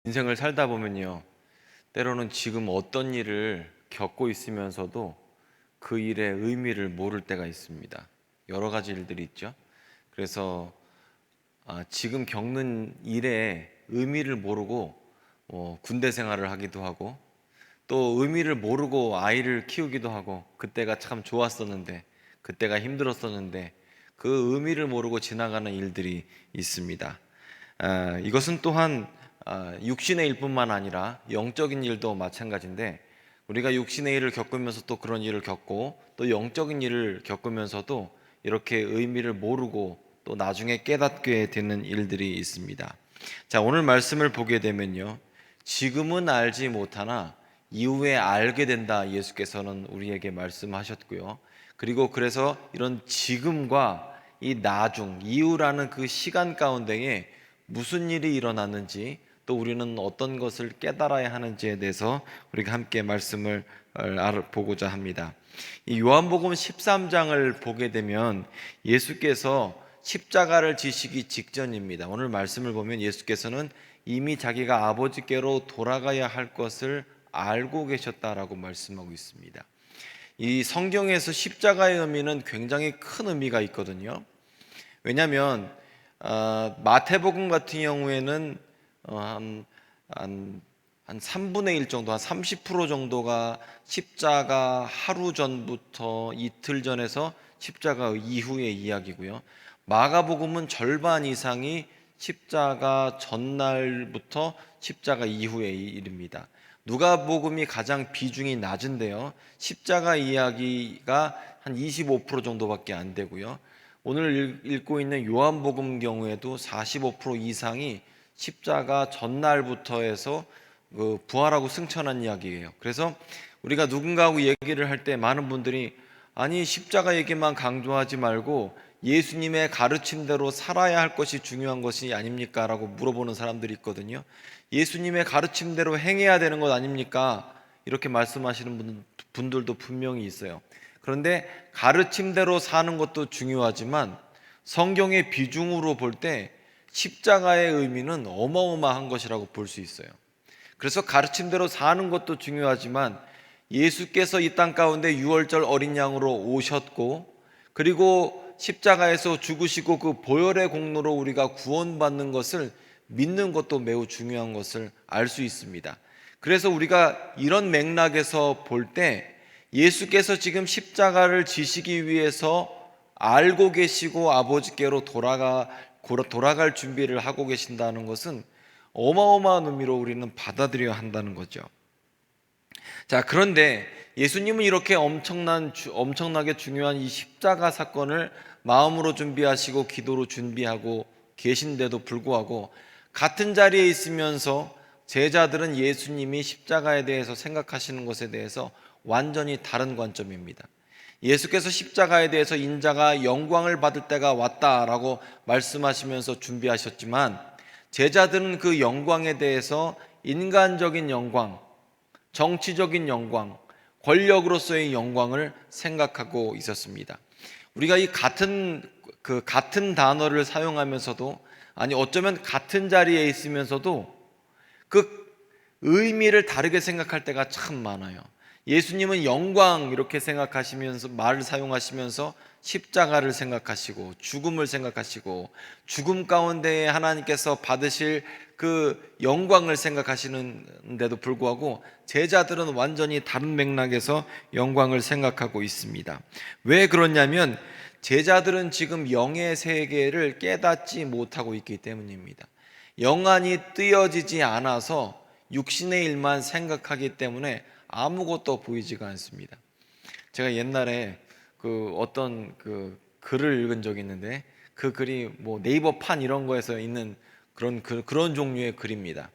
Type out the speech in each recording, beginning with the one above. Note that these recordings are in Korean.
인생을 살다 보면요, 때로는 지금 어떤 일을 겪고 있으면서도 그 일의 의미를 모를 때가 있습니다. 여러 가지 일들이 있죠. 그래서 지금 겪는 일의 의미를 모르고 군대 생활을 하기도 하고, 또 의미를 모르고 아이를 키우기도 하고, 그때가 참 좋았었는데, 그때가 힘들었었는데 그 의미를 모르고 지나가는 일들이 있습니다. 이것은 또한 육신의 일뿐만 아니라 영적인 일도 마찬가지인데, 우리가 육신의 일을 겪으면서 또 그런 일을 겪고, 또 영적인 일을 겪으면서도 이렇게 의미를 모르고 또 나중에 깨닫게 되는 일들이 있습니다. 자, 오늘 말씀을 보게 되면요, 지금은 알지 못하나 이후에 알게 된다, 예수께서는 우리에게 말씀하셨고요. 그리고 그래서 이런 지금과 이 나중, 이후라는 그 시간 가운데에 무슨 일이 일어났는지, 또 우리는 어떤 것을 깨달아야 하는지에 대해서 우리가 함께 말씀을 알아보고자 합니다. 이 요한복음 13장을 보게 되면 예수께서 십자가를 지시기 직전입니다. 오늘 말씀을 보면 예수께서는 이미 자기가 아버지께로 돌아가야 할 것을 알고 계셨다라고 말씀하고 있습니다. 이 성경에서 십자가의 의미는 굉장히 큰 의미가 있거든요. 왜냐하면 마태복음 같은 경우에는 한, 한 3분의 1 정도, 한 30% 정도가 십자가 하루 전부터 이틀 전에서 십자가 이후의 이야기고요. 마가복음은 절반 이상이 십자가 전날부터 십자가 이후의 일입니다. 누가복음이 가장 비중이 낮은데요, 십자가 이야기가 한 25% 정도밖에 안 되고요. 오늘 읽고 있는 요한복음 경우에도 45% 이상이 십자가 전날부터 해서 부활하고 승천한 이야기예요. 그래서 우리가 누군가하고 얘기를 할 때 많은 분들이, 아니 십자가 얘기만 강조하지 말고 예수님의 가르침대로 살아야 할 것이 중요한 것이 아닙니까? 라고 물어보는 사람들이 있거든요. 예수님의 가르침대로 행해야 되는 것 아닙니까? 이렇게 말씀하시는 분들도 분명히 있어요. 그런데 가르침대로 사는 것도 중요하지만 성경의 비중으로 볼 때 십자가의 의미는 어마어마한 것이라고 볼 수 있어요. 그래서 가르침대로 사는 것도 중요하지만 예수께서 이 땅 가운데 유월절 어린 양으로 오셨고, 그리고 십자가에서 죽으시고 그 보혈의 공로로 우리가 구원받는 것을 믿는 것도 매우 중요한 것을 알 수 있습니다. 그래서 우리가 이런 맥락에서 볼 때 예수께서 지금 십자가를 지시기 위해서 알고 계시고 아버지께로 돌아갈 준비를 하고 계신다는 것은 어마어마한 의미로 우리는 받아들여야 한다는 거죠. 자, 그런데 예수님은 이렇게 엄청나게 중요한 이 십자가 사건을 마음으로 준비하시고 기도로 준비하고 계신데도 불구하고, 같은 자리에 있으면서 제자들은 예수님이 십자가에 대해서 생각하시는 것에 대해서 완전히 다른 관점입니다. 예수께서 십자가에 대해서 인자가 영광을 받을 때가 왔다라고 말씀하시면서 준비하셨지만, 제자들은 그 영광에 대해서 인간적인 영광, 정치적인 영광, 권력으로서의 영광을 생각하고 있었습니다. 우리가 이 같은 단어를 사용하면서도, 아니 어쩌면 같은 자리에 있으면서도 그 의미를 다르게 생각할 때가 참 많아요. 예수님은 영광 이렇게 생각하시면서 말을 사용하시면서 십자가를 생각하시고 죽음을 생각하시고, 죽음 가운데 하나님께서 받으실 그 영광을 생각하시는데도 불구하고 제자들은 완전히 다른 맥락에서 영광을 생각하고 있습니다. 왜 그러냐면 제자들은 지금 영의 세계를 깨닫지 못하고 있기 때문입니다. 영안이 뜨여지지 않아서 육신의 일만 생각하기 때문에 아무것도 보이지가 않습니다. 제가 옛날에 어떤 글을 읽은 적이 있는데, 그 글이 뭐 네이버판 이런 거에서 있는 그런 종류의 글입니다.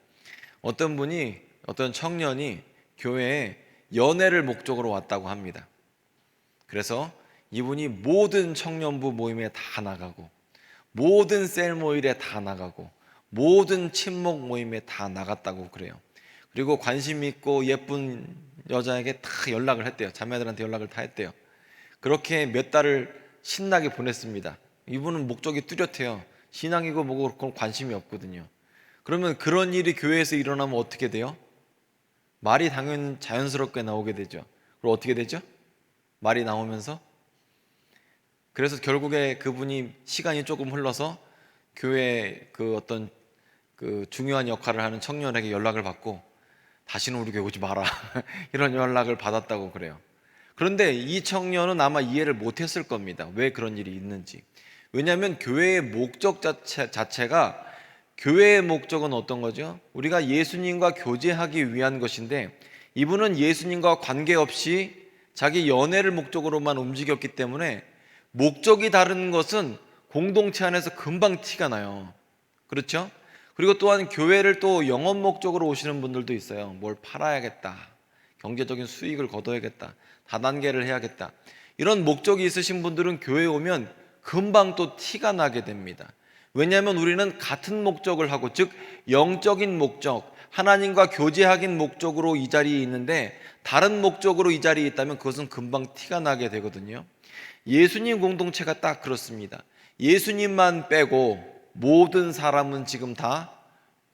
어떤 청년이 교회에 연애를 목적으로 왔다고 합니다. 그래서 이분이 모든 청년부 모임에 다 나가고, 모든 셀 모임에 다 나가고, 모든 친목 모임에 다 나갔다고 그래요. 그리고 관심 있고 예쁜 여자에게 다 연락을 했대요. 자매들한테 연락을 다 했대요. 그렇게 몇 달을 신나게 보냈습니다. 이분은 목적이 뚜렷해요. 신앙이고 뭐고 그런 관심이 없거든요. 그러면 그런 일이 교회에서 일어나면 어떻게 돼요? 말이 당연히 자연스럽게 나오게 되죠. 그리고 어떻게 되죠? 말이 나오면서 그래서 결국에 그분이 시간이 조금 흘러서 교회 그 어떤 그 중요한 역할을 하는 청년에게 연락을 받고 다시는 우리 교회 오지 마라 이런 연락을 받았다고 그래요. 그런데 이 청년은 아마 이해를 못했을 겁니다. 왜 그런 일이 있는지. 왜냐하면 교회의 목적 자체가 교회의 목적은 어떤 거죠? 우리가 예수님과 교제하기 위한 것인데 이분은 예수님과 관계없이 자기 연애를 목적으로만 움직였기 때문에 목적이 다른 것은 공동체 안에서 금방 티가 나요. 그렇죠? 그리고 또한 교회를 또 영업 목적으로 오시는 분들도 있어요. 뭘 팔아야겠다. 경제적인 수익을 거둬야겠다. 다단계를 해야겠다. 이런 목적이 있으신 분들은 교회에 오면 금방 또 티가 나게 됩니다. 왜냐하면 우리는 같은 목적을 하고, 즉 영적인 목적, 하나님과 교제하기 목적으로 이 자리에 있는데 다른 목적으로 이 자리에 있다면 그것은 금방 티가 나게 되거든요. 예수님 공동체가 딱 그렇습니다. 예수님만 빼고 모든 사람은 지금 다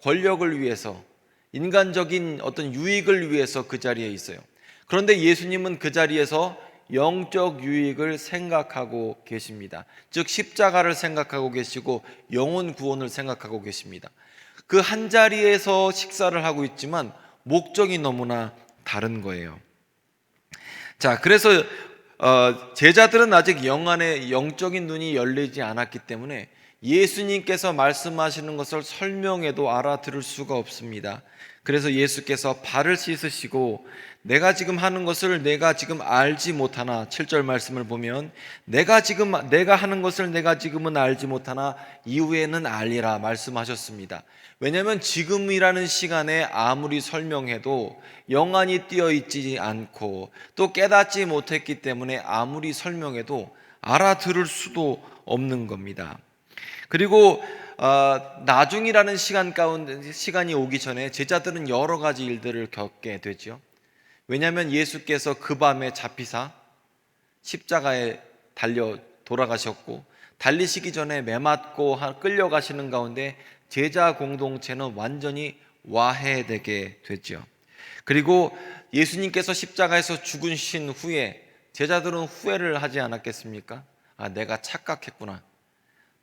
권력을 위해서, 인간적인 어떤 유익을 위해서 그 자리에 있어요. 그런데 예수님은 그 자리에서 영적 유익을 생각하고 계십니다. 즉 십자가를 생각하고 계시고 영혼 구원을 생각하고 계십니다. 그 한 자리에서 식사를 하고 있지만 목적이 너무나 다른 거예요. 자, 그래서 제자들은 아직 영안에 영적인 눈이 열리지 않았기 때문에 예수님께서 말씀하시는 것을 설명해도 알아들을 수가 없습니다. 그래서 예수께서 발을 씻으시고 내가 지금 하는 것을 내가 지금 알지 못하나, 7절 말씀을 보면 내가 하는 것을 내가 지금은 알지 못하나 이후에는 알리라 말씀하셨습니다. 왜냐하면 지금이라는 시간에 아무리 설명해도 영안이 띄어 있지 않고 또 깨닫지 못했기 때문에 아무리 설명해도 알아들을 수도 없는 겁니다. 그리고 나중이라는 시간이 오기 전에 제자들은 여러 가지 일들을 겪게 되죠. 왜냐하면 예수께서 그 밤에 잡히사 십자가에 달려 돌아가셨고 달리시기 전에 매맞고 끌려가시는 가운데 제자 공동체는 완전히 와해되게 됐죠. 그리고 예수님께서 십자가에서 죽으신 후에 제자들은 후회를 하지 않았겠습니까? 내가 착각했구나.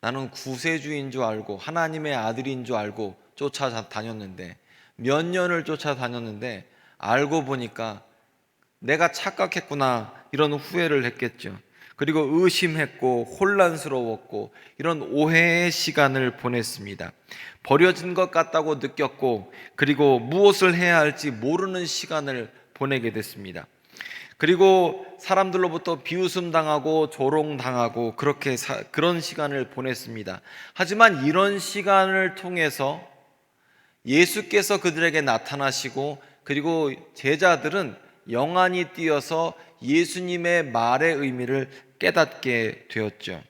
나는 구세주인 줄 알고 하나님의 아들인 줄 알고 쫓아다녔는데, 몇 년을 쫓아다녔는데 알고 보니까 내가 착각했구나, 이런 후회를 했겠죠. 그리고 의심했고 혼란스러웠고 이런 오해의 시간을 보냈습니다. 버려진 것 같다고 느꼈고 그리고 무엇을 해야 할지 모르는 시간을 보내게 됐습니다. 그리고 사람들로부터 비웃음 당하고 조롱 당하고 그런 시간을 보냈습니다. 하지만 이런 시간을 통해서 예수께서 그들에게 나타나시고 그리고 제자들은 영안이 띄어서 예수님의 말의 의미를 깨닫게 되었죠.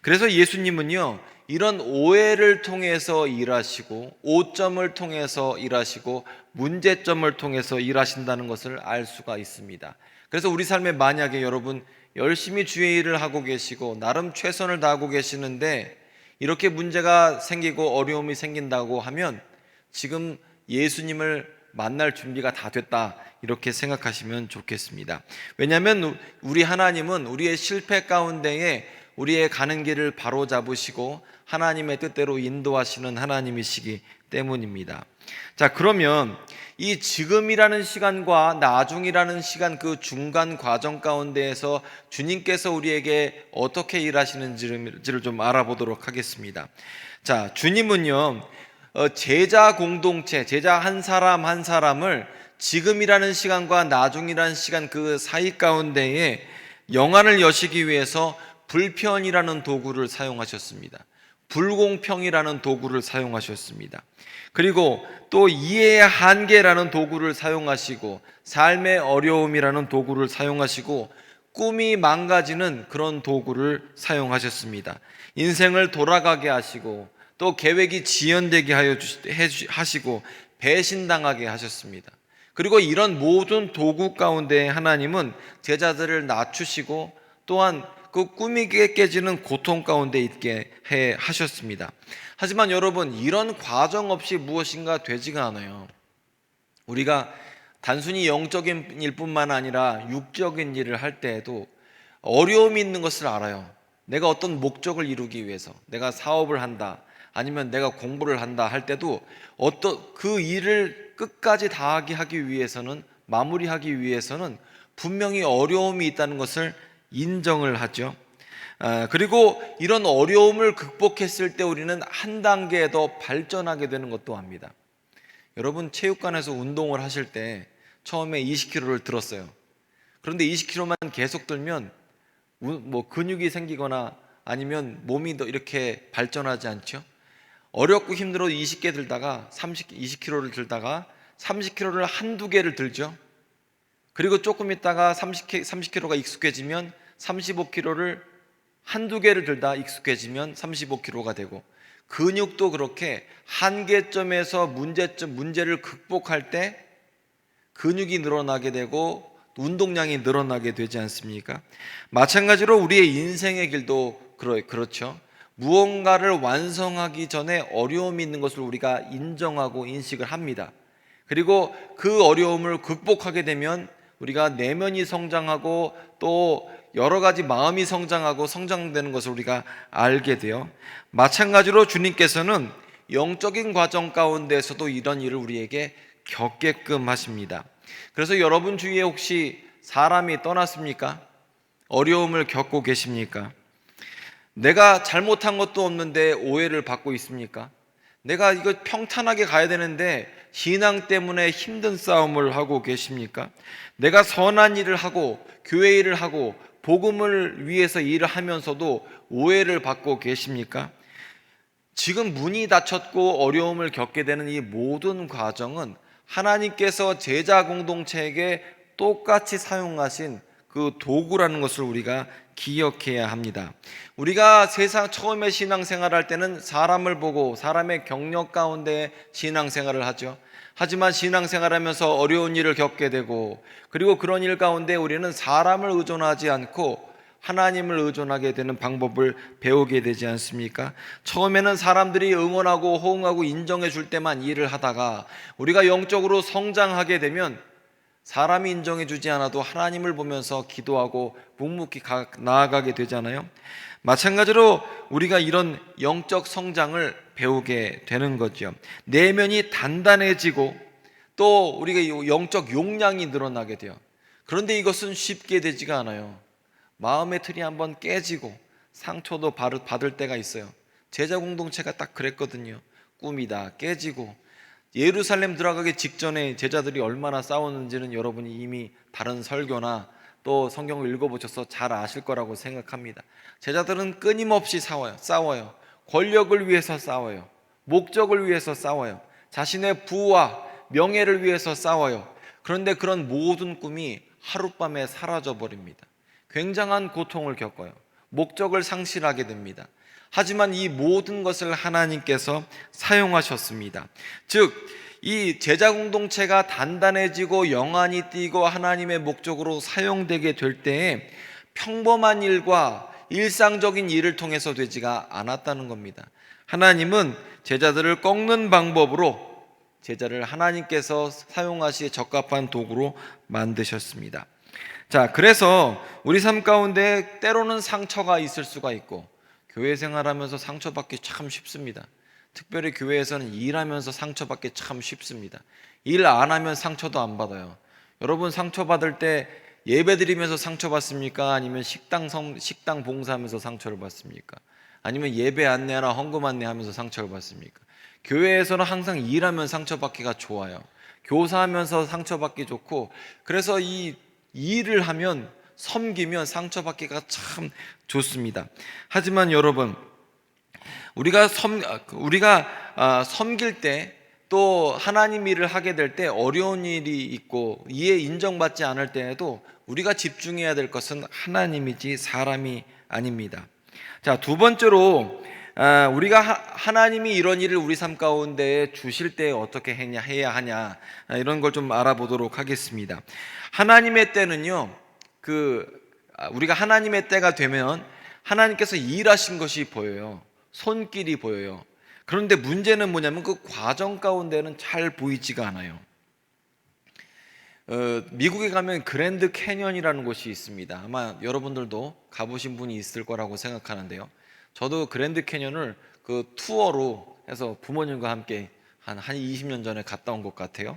그래서 예수님은요, 이런 오해를 통해서 일하시고 오점을 통해서 일하시고 문제점을 통해서 일하신다는 것을 알 수가 있습니다. 그래서 우리 삶에 만약에 여러분 열심히 주의 일을 하고 계시고 나름 최선을 다하고 계시는데 이렇게 문제가 생기고 어려움이 생긴다고 하면 지금 예수님을 만날 준비가 다 됐다, 이렇게 생각하시면 좋겠습니다. 왜냐하면 우리 하나님은 우리의 실패 가운데에 우리의 가는 길을 바로 잡으시고 하나님의 뜻대로 인도하시는 하나님이시기 때문입니다. 자, 그러면 이 지금이라는 시간과 나중이라는 시간, 그 중간 과정 가운데에서 주님께서 우리에게 어떻게 일하시는지를 좀 알아보도록 하겠습니다. 자, 주님은요, 제자 공동체, 제자 한 사람 한 사람을 지금이라는 시간과 나중이라는 시간 그 사이 가운데에 영안을 여시기 위해서 불편이라는 도구를 사용하셨습니다. 불공평이라는 도구를 사용하셨습니다. 그리고 또 이해의 한계라는 도구를 사용하시고 삶의 어려움이라는 도구를 사용하시고 꿈이 망가지는 그런 도구를 사용하셨습니다. 인생을 돌아가게 하시고 또 계획이 지연되게 하시고 배신당하게 하셨습니다. 그리고 이런 모든 도구 가운데 하나님은 제자들을 낮추시고 또한 그 꿈이 깨지는 고통 가운데 있게 해 하셨습니다. 하지만 여러분, 이런 과정 없이 무엇인가 되지가 않아요. 우리가 단순히 영적인 일뿐만 아니라 육적인 일을 할 때에도 어려움이 있는 것을 알아요. 내가 어떤 목적을 이루기 위해서, 내가 사업을 한다, 아니면 내가 공부를 한다 할 때도 어떤 그 일을 끝까지 다하게 하기 위해서는, 마무리하기 위해서는 분명히 어려움이 있다는 것을 인정을 하죠. 그리고 이런 어려움을 극복했을 때 우리는 한 단계 더 발전하게 되는 것도 압니다. 여러분, 체육관에서 운동을 하실 때 처음에 20kg를 들었어요. 그런데 20kg만 계속 들면 뭐 근육이 생기거나 아니면 몸이 더 이렇게 발전하지 않죠. 어렵고 힘들어 20개 들다가 20kg를 들다가 30kg를 한두 개를 들죠. 그리고 조금 있다가 30kg가 익숙해지면 35kg를 한두 개를 들다 익숙해지면 35kg가 되고, 근육도 그렇게 한계점에서 문제를 극복할 때 근육이 늘어나게 되고 운동량이 늘어나게 되지 않습니까? 마찬가지로 우리의 인생의 길도 그렇죠. 무언가를 완성하기 전에 어려움이 있는 것을 우리가 인정하고 인식을 합니다. 그리고 그 어려움을 극복하게 되면 우리가 내면이 성장하고 또 여러 가지 마음이 성장하고 성장되는 것을 우리가 알게 돼요. 마찬가지로 주님께서는 영적인 과정 가운데서도 이런 일을 우리에게 겪게끔 하십니다. 그래서 여러분 주위에 혹시 사람이 떠났습니까? 어려움을 겪고 계십니까? 내가 잘못한 것도 없는데 오해를 받고 있습니까? 내가 이거 평탄하게 가야 되는데 신앙 때문에 힘든 싸움을 하고 계십니까? 내가 선한 일을 하고 교회 일을 하고 복음을 위해서 일을 하면서도 오해를 받고 계십니까? 지금 문이 닫혔고 어려움을 겪게 되는 이 모든 과정은 하나님께서 제자 공동체에게 똑같이 사용하신 그 도구라는 것을 우리가 기억해야 합니다. 우리가 처음에 신앙생활 할 때는 사람을 보고 사람의 경력 가운데 신앙생활을 하죠. 하지만 신앙생활 하면서 어려운 일을 겪게 되고, 그리고 그런 일 가운데 우리는 사람을 의존하지 않고 하나님을 의존하게 되는 방법을 배우게 되지 않습니까? 처음에는 사람들이 응원하고 호응하고 인정해 줄 때만 일을 하다가 우리가 영적으로 성장하게 되면 사람이 인정해 주지 않아도 하나님을 보면서 기도하고 묵묵히 나아가게 되잖아요. 마찬가지로 우리가 이런 영적 성장을 배우게 되는 거죠. 내면이 단단해지고 또 우리가 영적 용량이 늘어나게 돼요. 그런데 이것은 쉽게 되지가 않아요. 마음의 틀이 한번 깨지고 상처도 받을 때가 있어요. 제자 공동체가 딱 그랬거든요. 꿈이 다 깨지고 예루살렘 들어가기 직전에 제자들이 얼마나 싸웠는지는 여러분이 이미 다른 설교나 또 성경을 읽어보셔서 잘 아실 거라고 생각합니다. 제자들은 끊임없이 싸워요. 권력을 위해서 싸워요. 목적을 위해서 싸워요. 자신의 부와 명예를 위해서 싸워요. 그런데 그런 모든 꿈이 하룻밤에 사라져 버립니다. 굉장한 고통을 겪어요. 목적을 상실하게 됩니다. 하지만 이 모든 것을 하나님께서 사용하셨습니다. 즉, 이 제자 공동체가 단단해지고 영안이 띄고 하나님의 목적으로 사용되게 될 때에 평범한 일과 일상적인 일을 통해서 되지가 않았다는 겁니다. 하나님은 제자들을 꺾는 방법으로 제자를 하나님께서 사용하시기에 적합한 도구로 만드셨습니다. 자, 그래서 우리 삶 가운데 때로는 상처가 있을 수가 있고, 교회 생활하면서 상처받기 참 쉽습니다. 특별히 교회에서는 일하면서 상처받기 참 쉽습니다. 일 안 하면 상처도 안 받아요. 여러분, 상처받을 때 예배 드리면서 상처받습니까? 아니면 식당 봉사하면서 상처를 받습니까? 아니면 예배 안내하나 헌금 안내하면서 상처를 받습니까? 교회에서는 항상 일하면 상처받기가 좋아요. 교사하면서 상처받기 좋고, 그래서 이 일을 하면 섬기면 상처받기가 참 좋습니다. 하지만 여러분, 우리가 섬길 때 또 하나님 일을 하게 될 때 어려운 일이 있고 이에 인정받지 않을 때에도 우리가 집중해야 될 것은 하나님이지 사람이 아닙니다. 자, 두 번째로 우리가 하나님이 이런 일을 우리 삶 가운데 주실 때 어떻게 해야 하냐, 이런 걸 좀 알아보도록 하겠습니다. 하나님의 때는요, 우리가 하나님의 때가 되면 하나님께서 일하신 것이 보여요. 손길이 보여요. 그런데 문제는 뭐냐면 그 과정 가운데는 잘 보이지가 않아요. 미국에 가면 그랜드 캐년이라는 곳이 있습니다. 아마 여러분들도 가보신 분이 있을 거라고 생각하는데요. 저도 그랜드 캐년을 그 투어로 해서 부모님과 함께 한 20년 전에 갔다 온 것 같아요.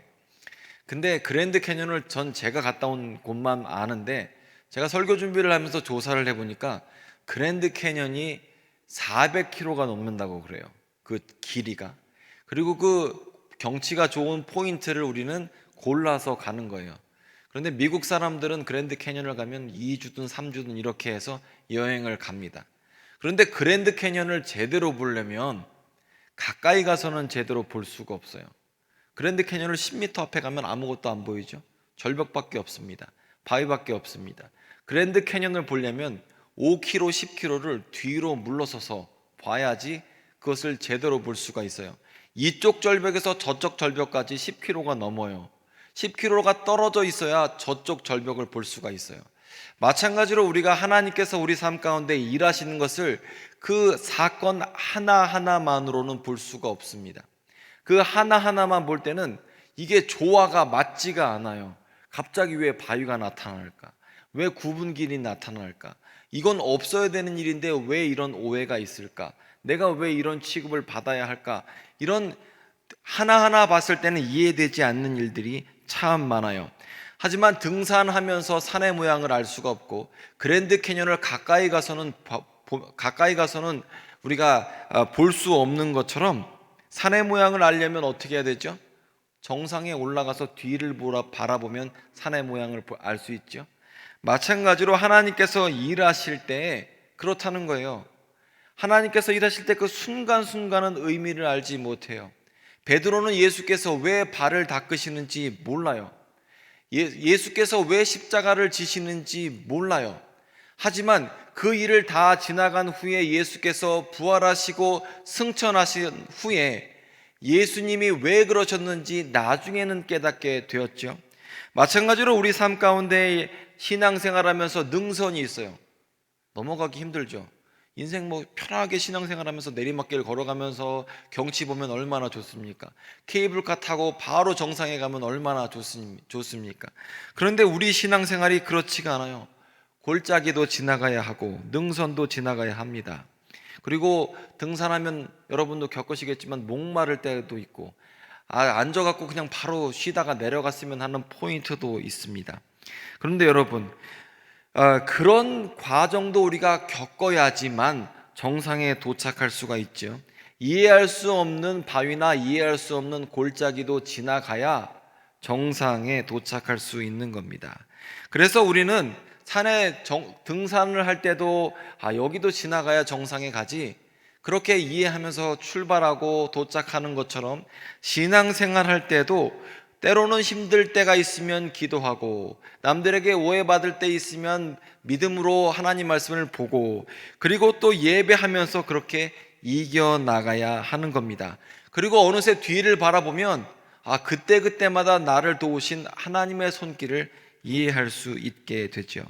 근데 그랜드 캐년을 제가 갔다 온 곳만 아는데, 제가 설교 준비를 하면서 조사를 해보니까 그랜드 캐년이 400km가 넘는다고 그래요. 그 길이가. 그리고 그 경치가 좋은 포인트를 우리는 골라서 가는 거예요. 그런데 미국 사람들은 그랜드 캐년을 가면 2주든 3주든 이렇게 해서 여행을 갑니다. 그런데 그랜드 캐년을 제대로 보려면 가까이 가서는 제대로 볼 수가 없어요. 그랜드 캐년을 10m 앞에 가면 아무것도 안 보이죠. 절벽밖에 없습니다. 바위밖에 없습니다. 그랜드 캐년을 보려면 5km, 10km를 뒤로 물러서서 봐야지 그것을 제대로 볼 수가 있어요. 이쪽 절벽에서 저쪽 절벽까지 10km가 넘어요. 10km가 떨어져 있어야 저쪽 절벽을 볼 수가 있어요. 마찬가지로 우리가 하나님께서 우리 삶 가운데 일하시는 것을 그 사건 하나하나만으로는 볼 수가 없습니다. 그 하나하나만 볼 때는 이게 조화가 맞지가 않아요. 갑자기 왜 바위가 나타날까? 왜 굽은 길이 나타날까? 이건 없어야 되는 일인데 왜 이런 오해가 있을까? 내가 왜 이런 취급을 받아야 할까? 이런 하나하나 봤을 때는 이해되지 않는 일들이 참 많아요. 하지만 등산하면서 산의 모양을 알 수가 없고, 그랜드 캐년을 가까이 가서는 우리가 볼 수 없는 것처럼, 산의 모양을 알려면 어떻게 해야 되죠? 정상에 올라가서 뒤를 바라보면 산의 모양을 알 수 있죠. 마찬가지로 하나님께서 일하실 때 그렇다는 거예요. 하나님께서 일하실 때 그 순간순간은 의미를 알지 못해요. 베드로는 예수께서 왜 발을 닦으시는지 몰라요. 예수께서 왜 십자가를 지시는지 몰라요. 하지만 그 일을 다 지나간 후에 예수께서 부활하시고 승천하신 후에 예수님이 왜 그러셨는지 나중에는 깨닫게 되었죠. 마찬가지로 우리 삶 가운데 신앙생활하면서 능선이 있어요. 넘어가기 힘들죠. 인생 편하게 신앙생활하면서 내리막길 걸어가면서 경치 보면 얼마나 좋습니까? 케이블카 타고 바로 정상에 가면 얼마나 좋습니까? 그런데 우리 신앙생활이 그렇지가 않아요. 골짜기도 지나가야 하고 능선도 지나가야 합니다. 그리고 등산하면 여러분도 겪으시겠지만 목마를 때도 있고, 앉아갖고 그냥 바로 쉬다가 내려갔으면 하는 포인트도 있습니다. 그런데 여러분, 그런 과정도 우리가 겪어야지만 정상에 도착할 수가 있죠. 이해할 수 없는 바위나 이해할 수 없는 골짜기도 지나가야 정상에 도착할 수 있는 겁니다. 그래서 우리는 산에 등산을 할 때도 여기도 지나가야 정상에 가지, 그렇게 이해하면서 출발하고 도착하는 것처럼 신앙생활 할 때도 때로는 힘들 때가 있으면 기도하고, 남들에게 오해받을 때 있으면 믿음으로 하나님 말씀을 보고, 그리고 또 예배하면서 그렇게 이겨나가야 하는 겁니다. 그리고 어느새 뒤를 바라보면 그때그때마다 나를 도우신 하나님의 손길을 이해할 수 있게 되죠.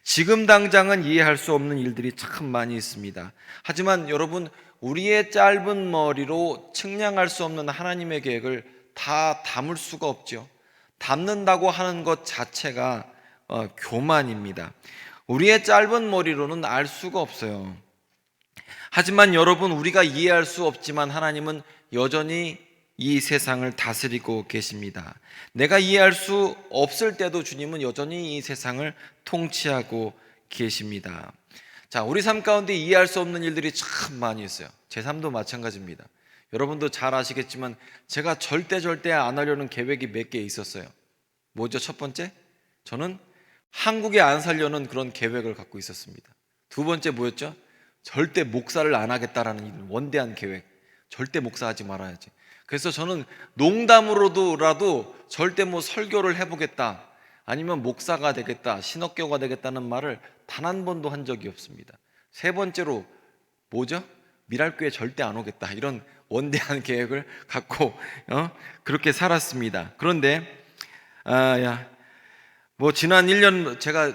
지금 당장은 이해할 수 없는 일들이 참 많이 있습니다. 하지만 여러분, 우리의 짧은 머리로 측량할 수 없는 하나님의 계획을 다 담을 수가 없죠. 담는다고 하는 것 자체가 교만입니다. 우리의 짧은 머리로는 알 수가 없어요. 하지만 여러분, 우리가 이해할 수 없지만 하나님은 여전히 이 세상을 다스리고 계십니다. 내가 이해할 수 없을 때도 주님은 여전히 이 세상을 통치하고 계십니다. 자, 우리 삶 가운데 이해할 수 없는 일들이 참 많이 있어요. 제 삶도 마찬가지입니다. 여러분도 잘 아시겠지만 제가 절대 안 하려는 계획이 몇 개 있었어요. 뭐죠? 첫 번째, 저는 한국에 안 살려는 그런 계획을 갖고 있었습니다. 두 번째 뭐였죠? 절대 목사를 안 하겠다라는 원대한 계획. 절대 목사하지 말아야지. 그래서 저는 농담으로라도 절대 설교를 해보겠다, 아니면 목사가 되겠다, 신학교가 되겠다는 말을 단 한 번도 한 적이 없습니다. 세 번째로 뭐죠? 미랄교회 절대 안 오겠다, 이런 원대한 계획을 갖고 그렇게 살았습니다. 그런데 지난 1년 제가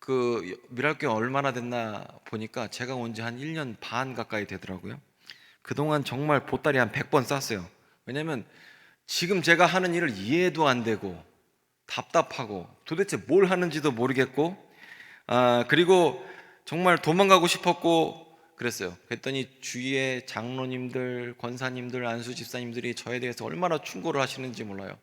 그 미랄교회 얼마나 됐나 보니까 제가 온 지 한 1년 반 가까이 되더라고요. 그동안 정말 보따리 한 100번 쌌어요. 왜냐면 지금 제가 하는 일을 이해도 안 되고 답답하고 도대체 뭘 하는지도 모르겠고, 그리고 정말 도망가고 싶었고 그랬어요. 그랬더니 주위에 장로님들, 권사님들, 안수 집사님들이 저에 대해서 얼마나 충고를 하시는지 몰라요.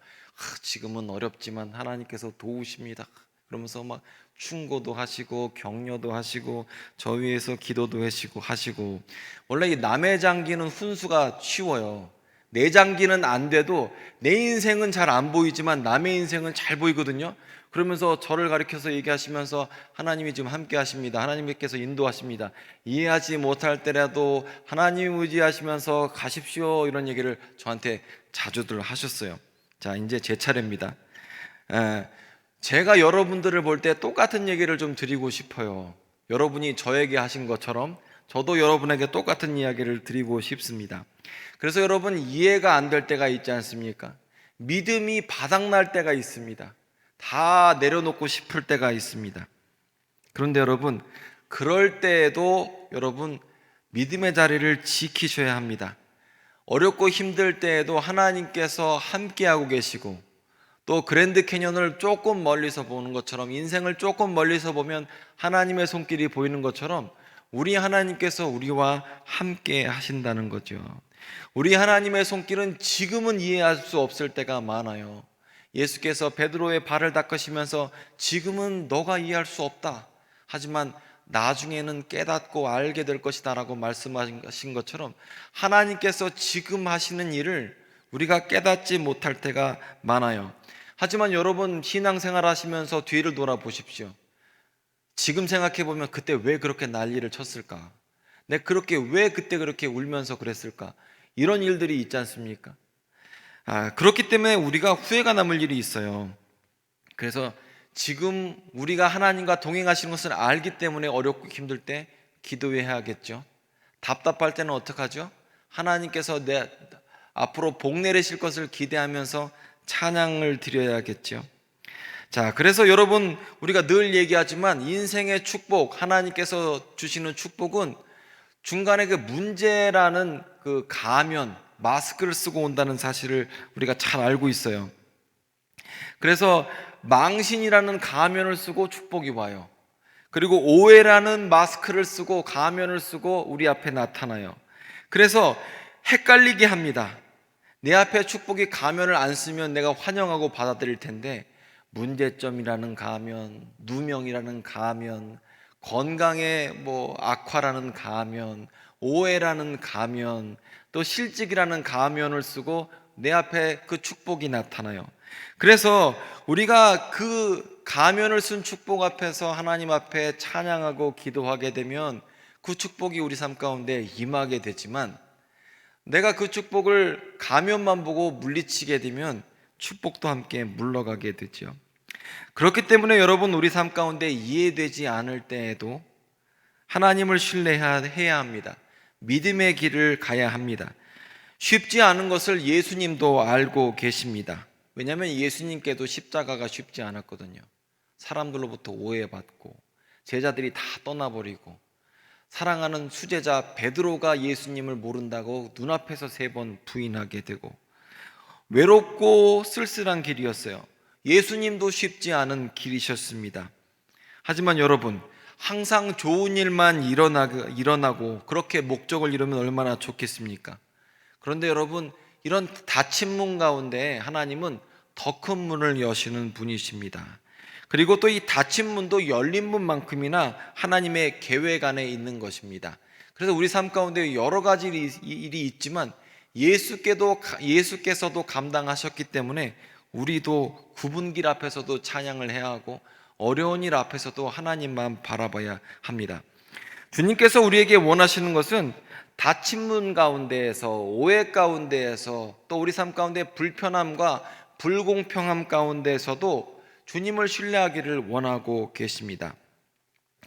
지금은 어렵지만 하나님께서 도우십니다, 그러면서 막 충고도 하시고 격려도 하시고 저 위해서 기도도 하시고. 원래 이 남의 장기는 훈수가 쉬워요. 내 장기는 안 돼도 내 인생은 잘 안 보이지만 남의 인생은 잘 보이거든요. 그러면서 저를 가리켜서 얘기하시면서 하나님이 지금 함께 하십니다, 하나님께서 인도하십니다, 이해하지 못할 때라도 하나님 의지하시면서 가십시오, 이런 얘기를 저한테 자주들 하셨어요. 자, 이제 제 차례입니다. 제가 여러분들을 볼 때 똑같은 얘기를 좀 드리고 싶어요. 여러분이 저에게 하신 것처럼 저도 여러분에게 똑같은 이야기를 드리고 싶습니다. 그래서 여러분, 이해가 안 될 때가 있지 않습니까? 믿음이 바닥날 때가 있습니다. 다 내려놓고 싶을 때가 있습니다. 그런데 여러분, 그럴 때에도 여러분 믿음의 자리를 지키셔야 합니다. 어렵고 힘들 때에도 하나님께서 함께하고 계시고, 또 그랜드 캐년을 조금 멀리서 보는 것처럼, 인생을 조금 멀리서 보면 하나님의 손길이 보이는 것처럼 우리 하나님께서 우리와 함께 하신다는 거죠. 우리 하나님의 손길은 지금은 이해할 수 없을 때가 많아요. 예수께서 베드로의 발을 닦으시면서 지금은 너가 이해할 수 없다, 하지만 나중에는 깨닫고 알게 될 것이다 라고 말씀하신 것처럼 하나님께서 지금 하시는 일을 우리가 깨닫지 못할 때가 많아요. 하지만 여러분, 신앙생활 하시면서 뒤를 돌아보십시오. 지금 생각해보면 그때 왜 그렇게 난리를 쳤을까? 내가 왜 그때 그렇게 울면서 그랬을까? 이런 일들이 있지 않습니까? 그렇기 때문에 우리가 후회가 남을 일이 있어요. 그래서 지금 우리가 하나님과 동행하시는 것을 알기 때문에 어렵고 힘들 때 기도해야겠죠. 답답할 때는 어떡하죠? 하나님께서 내 앞으로 복 내리실 것을 기대하면서 찬양을 드려야겠죠. 자, 그래서 여러분, 우리가 늘 얘기하지만 인생의 축복, 하나님께서 주시는 축복은 중간에 그 문제라는 그 가면, 마스크를 쓰고 온다는 사실을 우리가 잘 알고 있어요. 그래서 망신이라는 가면을 쓰고 축복이 와요. 그리고 오해라는 마스크를 쓰고 가면을 쓰고 우리 앞에 나타나요. 그래서 헷갈리게 합니다. 내 앞에 축복이 가면을 안 쓰면 내가 환영하고 받아들일 텐데, 문제점이라는 가면, 누명이라는 가면, 건강의 악화라는 가면, 오해라는 가면, 또 실직이라는 가면을 쓰고 내 앞에 그 축복이 나타나요. 그래서 우리가 그 가면을 쓴 축복 앞에서 하나님 앞에 찬양하고 기도하게 되면 그 축복이 우리 삶 가운데 임하게 되지만, 내가 그 축복을 가면만 보고 물리치게 되면 축복도 함께 물러가게 되죠. 그렇기 때문에 여러분, 우리 삶 가운데 이해되지 않을 때에도 하나님을 신뢰해야 합니다. 믿음의 길을 가야 합니다. 쉽지 않은 것을 예수님도 알고 계십니다. 왜냐하면 예수님께도 십자가가 쉽지 않았거든요. 사람들로부터 오해받고 제자들이 다 떠나버리고, 사랑하는 수제자 베드로가 예수님을 모른다고 눈앞에서 3번 부인하게 되고, 외롭고 쓸쓸한 길이었어요. 예수님도 쉽지 않은 길이셨습니다. 하지만 여러분, 항상 좋은 일만 일어나고 그렇게 목적을 이루면 얼마나 좋겠습니까? 그런데 여러분, 이런 닫힌 문 가운데 하나님은 더 큰 문을 여시는 분이십니다. 그리고 또 이 닫힌 문도 열린 문만큼이나 하나님의 계획 안에 있는 것입니다. 그래서 우리 삶 가운데 여러 가지 일이 있지만 예수께서도 감당하셨기 때문에 우리도 굽은 길 앞에서도 찬양을 해야 하고, 어려운 일 앞에서도 하나님만 바라봐야 합니다. 주님께서 우리에게 원하시는 것은 닫힌 문 가운데에서, 오해 가운데에서, 또 우리 삶 가운데 불편함과 불공평함 가운데에서도 주님을 신뢰하기를 원하고 계십니다.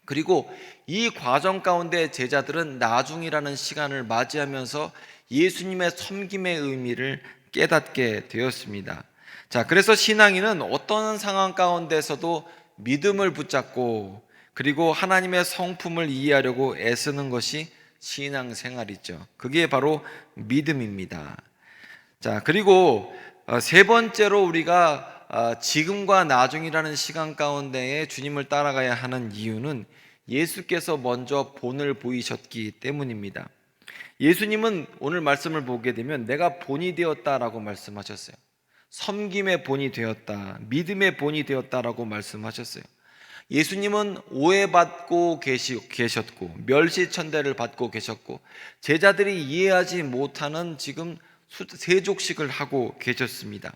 그리고 이 과정 가운데 제자들은 나중이라는 시간을 맞이하면서 예수님의 섬김의 의미를 깨닫게 되었습니다. 자, 그래서 신앙인은 어떤 상황 가운데서도 믿음을 붙잡고, 그리고 하나님의 성품을 이해하려고 애쓰는 것이 신앙생활이죠. 그게 바로 믿음입니다. 자, 그리고 세 번째로 우리가 지금과 나중이라는 시간 가운데에 주님을 따라가야 하는 이유는 예수께서 먼저 본을 보이셨기 때문입니다. 예수님은 오늘 말씀을 보게 되면 내가 본이 되었다라고 말씀하셨어요. 섬김의 본이 되었다, 믿음의 본이 되었다라고 말씀하셨어요. 예수님은 오해받고 계셨고 멸시천대를 받고 계셨고 제자들이 이해하지 못하는 지금 세족식을 하고 계셨습니다.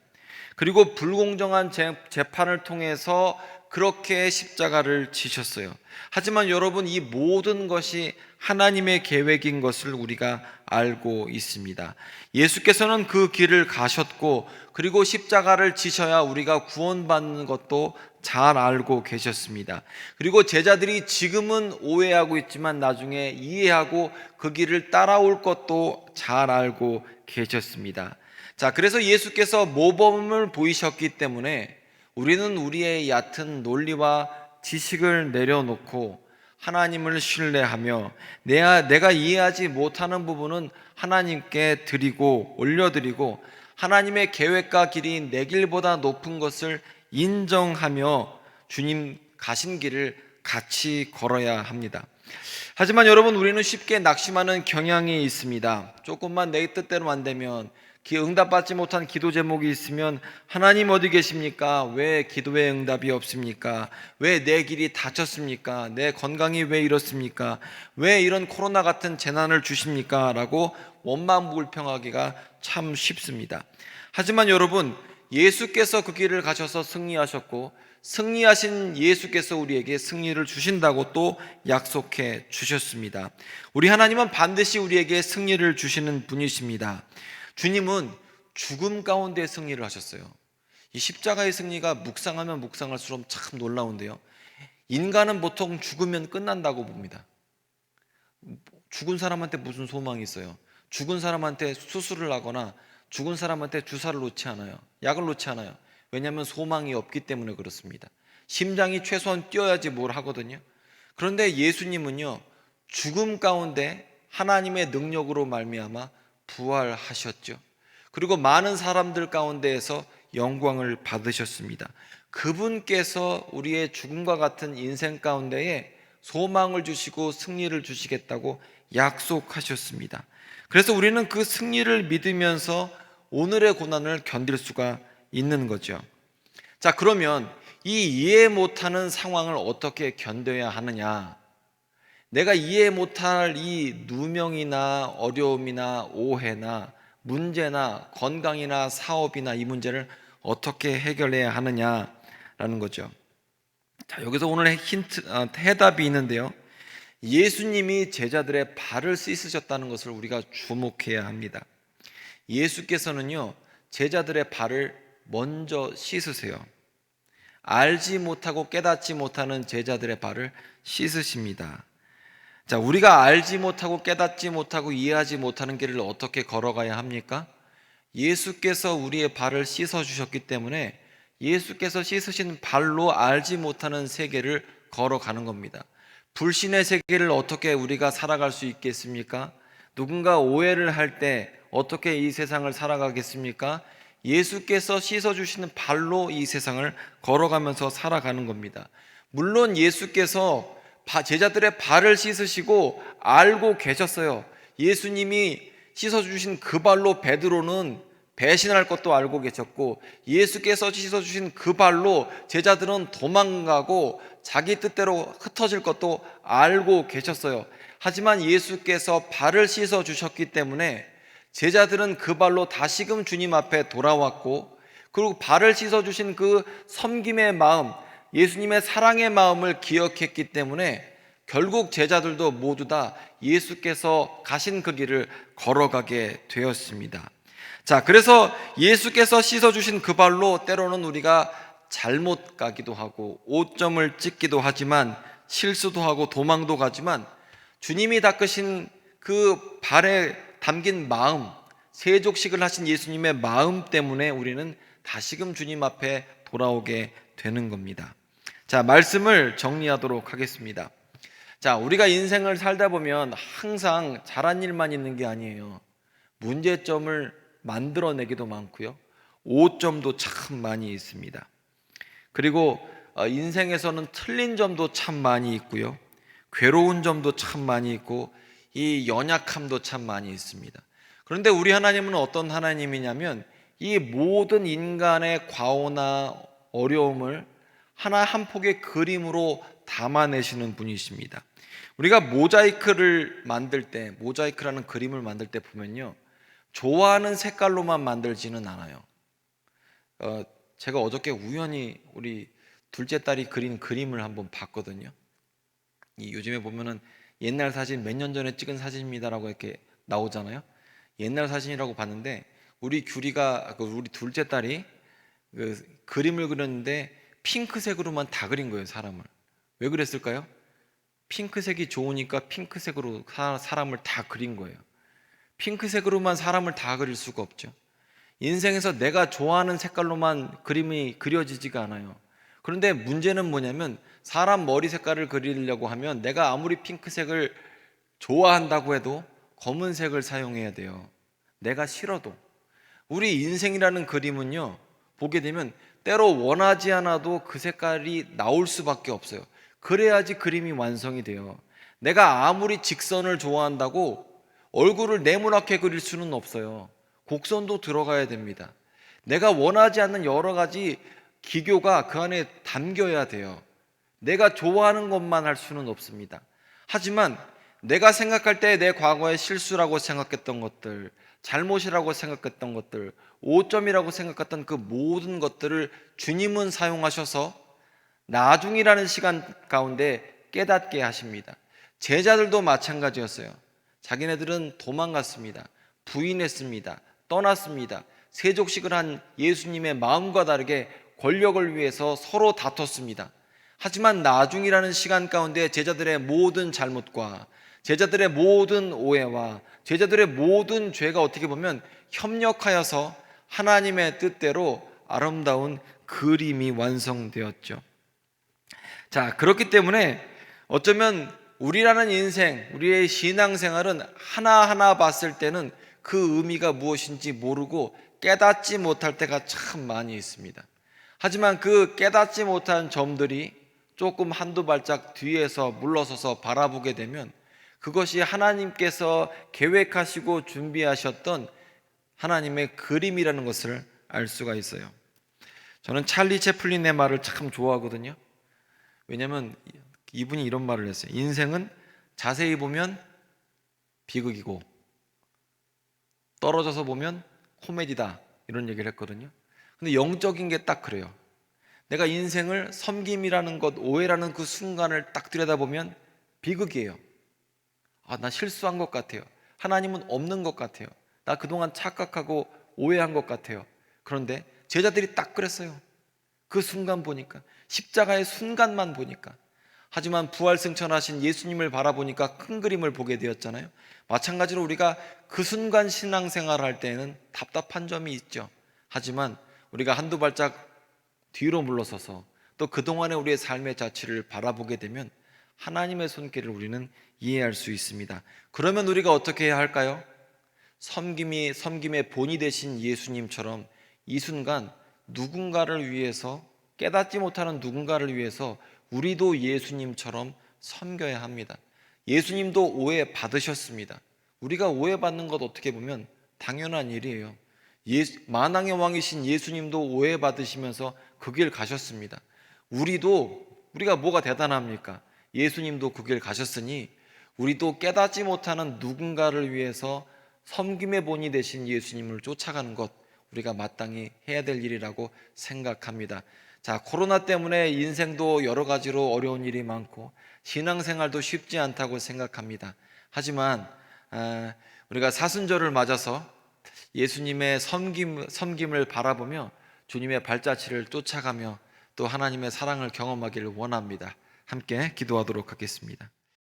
그리고 불공정한 재판을 통해서 그렇게 십자가를 지셨어요. 하지만 여러분, 이 모든 것이 하나님의 계획인 것을 우리가 알고 있습니다. 예수께서는 그 길을 가셨고 그리고 십자가를 지셔야 우리가 구원받는 것도 잘 알고 계셨습니다. 그리고 제자들이 지금은 오해하고 있지만 나중에 이해하고 그 길을 따라올 것도 잘 알고 계셨습니다. 자, 그래서 예수께서 모범을 보이셨기 때문에 우리는 우리의 얕은 논리와 지식을 내려놓고 하나님을 신뢰하며 내가 이해하지 못하는 부분은 하나님께 드리고 올려드리고 하나님의 계획과 길이 내 길보다 높은 것을 인정하며 주님 가신 길을 같이 걸어야 합니다. 하지만 여러분, 우리는 쉽게 낙심하는 경향이 있습니다. 조금만 내 뜻대로 안 되면, 응답받지 못한 기도 제목이 있으면 하나님 어디 계십니까? 왜 기도에 응답이 없습니까? 왜 내 길이 닫혔습니까? 내 건강이 왜 이렇습니까? 왜 이런 코로나 같은 재난을 주십니까? 라고 원망불평하기가 참 쉽습니다. 하지만 여러분, 예수께서 그 길을 가셔서 승리하셨고 승리하신 예수께서 우리에게 승리를 주신다고 또 약속해 주셨습니다. 우리 하나님은 반드시 우리에게 승리를 주시는 분이십니다. 주님은 죽음 가운데 승리를 하셨어요. 이 십자가의 승리가 묵상하면 묵상할수록 참 놀라운데요, 인간은 보통 죽으면 끝난다고 봅니다. 죽은 사람한테 무슨 소망이 있어요? 죽은 사람한테 수술을 하거나 죽은 사람한테 주사를 놓지 않아요. 약을 놓지 않아요. 왜냐하면 소망이 없기 때문에 그렇습니다. 심장이 최소한 뛰어야지 뭘 하거든요. 그런데 예수님은요, 죽음 가운데 하나님의 능력으로 말미암아 부활하셨죠. 그리고 많은 사람들 가운데에서 영광을 받으셨습니다. 그분께서 우리의 죽음과 같은 인생 가운데에 소망을 주시고 승리를 주시겠다고 약속하셨습니다. 그래서 우리는 그 승리를 믿으면서 오늘의 고난을 견딜 수가 있는 거죠. 자, 그러면 이 이해 못하는 상황을 어떻게 견뎌야 하느냐? 내가 이해 못할 이 누명이나 어려움이나 오해나 문제나 건강이나 사업이나 이 문제를 어떻게 해결해야 하느냐라는 거죠. 자, 여기서 오늘 해답이 있는데요, 예수님이 제자들의 발을 씻으셨다는 것을 우리가 주목해야 합니다. 예수께서는요, 제자들의 발을 먼저 씻으세요. 알지 못하고 깨닫지 못하는 제자들의 발을 씻으십니다. 자, 우리가 알지 못하고 깨닫지 못하고 이해하지 못하는 길을 어떻게 걸어가야 합니까? 예수께서 우리의 발을 씻어 주셨기 때문에 예수께서 씻으신 발로 알지 못하는 세계를 걸어가는 겁니다. 불신의 세계를 어떻게 우리가 살아갈 수 있겠습니까? 누군가 오해를 할 때 어떻게 이 세상을 살아가겠습니까? 예수께서 씻어주시는 발로 이 세상을 걸어가면서 살아가는 겁니다. 물론 예수께서 제자들의 발을 씻으시고 알고 계셨어요. 예수님이 씻어주신 그 발로 베드로는 배신할 것도 알고 계셨고, 예수께서 씻어주신 그 발로 제자들은 도망가고 자기 뜻대로 흩어질 것도 알고 계셨어요. 하지만 예수께서 발을 씻어주셨기 때문에 제자들은 그 발로 다시금 주님 앞에 돌아왔고, 그리고 발을 씻어주신 그 섬김의 마음, 예수님의 사랑의 마음을 기억했기 때문에 결국 제자들도 모두 다 예수께서 가신 그 길을 걸어가게 되었습니다. 자, 그래서 예수께서 씻어주신 그 발로 때로는 우리가 잘못 가기도 하고 오점을 찍기도 하지만 실수도 하고 도망도 가지만 주님이 닦으신 그 발에 담긴 마음, 세족식을 하신 예수님의 마음 때문에 우리는 다시금 주님 앞에 돌아오게 되는 겁니다. 자, 말씀을 정리하도록 하겠습니다. 자, 우리가 인생을 살다 보면 항상 잘한 일만 있는 게 아니에요. 문제점을 만들어내기도 많고요. 오점도 참 많이 있습니다. 그리고 인생에서는 틀린 점도 참 많이 있고요. 괴로운 점도 참 많이 있고 이 연약함도 참 많이 있습니다. 그런데 우리 하나님은 어떤 하나님이냐면 이 모든 인간의 과오나 어려움을 하나 한 폭의 그림으로 담아내시는 분이십니다. 우리가 모자이크를 만들 때, 모자이크라는 그림을 만들 때 보면요, 좋아하는 색깔로만 만들지는 않아요. 제가 어저께 우연히 우리 둘째 딸이 그린 그림을 한번 봤거든요. 요즘에 보면은 옛날 사진, 몇 년 전에 찍은 사진입니다라고 이렇게 나오잖아요. 옛날 사진이라고 봤는데 우리 우리 둘째 딸이 그 그림을 그렸는데 핑크색으로만 다 그린 거예요, 사람을. 왜 그랬을까요? 핑크색이 좋으니까 핑크색으로 사람을 다 그린 거예요. 핑크색으로만 사람을 다 그릴 수가 없죠. 인생에서 내가 좋아하는 색깔로만 그림이 그려지지가 않아요. 그런데 문제는 뭐냐면 사람 머리 색깔을 그리려고 하면 내가 아무리 핑크색을 좋아한다고 해도 검은색을 사용해야 돼요. 내가 싫어도. 우리 인생이라는 그림은요, 보게 되면 때로 원하지 않아도 그 색깔이 나올 수밖에 없어요. 그래야지 그림이 완성이 돼요. 내가 아무리 직선을 좋아한다고 얼굴을 네모나게 그릴 수는 없어요. 곡선도 들어가야 됩니다. 내가 원하지 않는 여러 가지 기교가 그 안에 담겨야 돼요. 내가 좋아하는 것만 할 수는 없습니다. 하지만 내가 생각할 때 내 과거의 실수라고 생각했던 것들, 잘못이라고 생각했던 것들, 오점이라고 생각했던 그 모든 것들을 주님은 사용하셔서 나중이라는 시간 가운데 깨닫게 하십니다. 제자들도 마찬가지였어요. 자기네들은 도망갔습니다. 부인했습니다. 떠났습니다. 세족식을 한 예수님의 마음과 다르게 권력을 위해서 서로 다퉜습니다. 하지만 나중이라는 시간 가운데 제자들의 모든 잘못과 제자들의 모든 오해와 제자들의 모든 죄가 어떻게 보면 협력하여서 하나님의 뜻대로 아름다운 그림이 완성되었죠. 자, 그렇기 때문에 어쩌면 우리라는 인생, 우리의 신앙생활은 하나하나 봤을 때는 그 의미가 무엇인지 모르고 깨닫지 못할 때가 참 많이 있습니다. 하지만 그 깨닫지 못한 점들이 조금 한두 발짝 뒤에서 물러서서 바라보게 되면 그것이 하나님께서 계획하시고 준비하셨던 하나님의 그림이라는 것을 알 수가 있어요. 저는 찰리 채플린의 말을 참 좋아하거든요. 왜냐하면 이분이 이런 말을 했어요. 인생은 자세히 보면 비극이고 떨어져서 보면 코미디다, 이런 얘기를 했거든요. 근데 영적인 게 딱 그래요. 내가 인생을 섬김이라는 것, 오해라는 그 순간을 딱 들여다보면 비극이에요. 나 실수한 것 같아요. 하나님은 없는 것 같아요. 나 그동안 착각하고 오해한 것 같아요. 그런데 제자들이 딱 그랬어요. 그 순간 보니까, 십자가의 순간만 보니까. 하지만 부활승천하신 예수님을 바라보니까 큰 그림을 보게 되었잖아요. 마찬가지로 우리가 그 순간 신앙생활을 할 때에는 답답한 점이 있죠. 하지만 우리가 한두 발짝 뒤로 물러서서 또 그동안의 우리의 삶의 자취를 바라보게 되면 하나님의 손길을 우리는 이해할 수 있습니다. 그러면 우리가 어떻게 해야 할까요? 섬김의 본이 되신 예수님처럼 이 순간 누군가를 위해서, 깨닫지 못하는 누군가를 위해서 우리도 예수님처럼 섬겨야 합니다. 예수님도 오해 받으셨습니다. 우리가 오해받는 것 어떻게 보면 당연한 일이에요. 만왕의 왕이신 예수님도 오해 받으시면서 그 길 가셨습니다. 우리가 뭐가 대단합니까? 예수님도 그 길 가셨으니 우리도 깨닫지 못하는 누군가를 위해서 섬김의 본이 되신 예수님을 쫓아가는 것, 우리가 마땅히 해야 될 일이라고 생각합니다. 자, 코로나 때문에 인생도 여러 가지로 어려운 일이 많고 신앙생활도 쉽지 않다고 생각합니다. 하지만 우리가 사순절을 맞아서 예수님의 섬김을 바라보며 주님의 발자취를 쫓아가며 또 하나님의 사랑을 경험하기를 원합니다. 함께 기도하도록 하겠습니다.